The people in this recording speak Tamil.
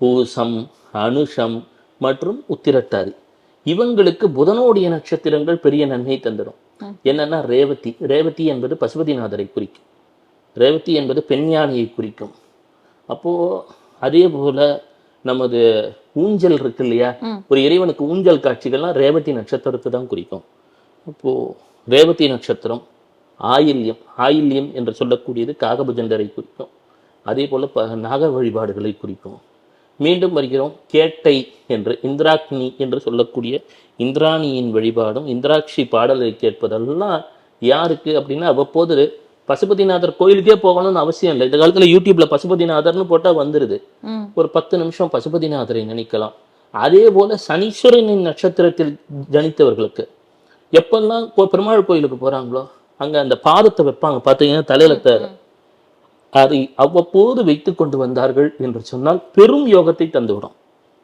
பூசம், அனுஷம் மற்றும் உத்திரட்டாதி. இவங்களுக்கு புதனோடைய நட்சத்திரங்கள் பெரிய நன்மை தந்துடும். என்னன்னா ரேவதி. ரேவதி என்பது பசுபதிநாதரை குறிக்கும். ரேவதி என்பது பெண் யானையை குறிக்கும். அப்போ அதே போல நமது ஊஞ்சல் இருக்கு இல்லையா, ஒரு இறைவனுக்கு ஊஞ்சல் காட்சிகள்லாம் ரேவதி நட்சத்திரத்தை தான் குறிக்கும். அப்போ ரேவதி நட்சத்திரம் ஆயில்யம், ஆயில்யம் என்று சொல்லக்கூடியது காகபுஜண்டரை குறிக்கும். அதே போல நாக வழிபாடுகளை குறிக்கும். மீண்டும் வருகிறோம் கேட்டை என்று, இந்திராக்னி என்று சொல்லக்கூடிய இந்திராணியின் வழிபாடும் இந்திராட்சி பாடலை கேட்பதெல்லாம் யாருக்கு அப்படின்னா, அவ்வப்போது பசுபதிநாதர் கோயிலுக்கே போகணும்னு அவசியம் இல்லை. இந்த காலத்துல யூடியூப்ல பசுபதிநாதர்னு போட்டா வந்துருது. ஒரு 10 நிமிஷம் பசுபதிநாதரை நினைக்கலாம். அதே போல சனீஸ்வரனின் நட்சத்திரத்தில் ஜனித்தவர்களுக்கு எப்பெல்லாம் பெருமாள் கோயிலுக்கு போறாங்களோ அங்க அந்த பாதத்தை வைப்பாங்க பார்த்தீங்கன்னா, தலையில அதை அவ்வப்போது வைத்து கொண்டு வந்தார்கள் என்று சொன்னால் பெரும் யோகத்தை தந்துவிடும்.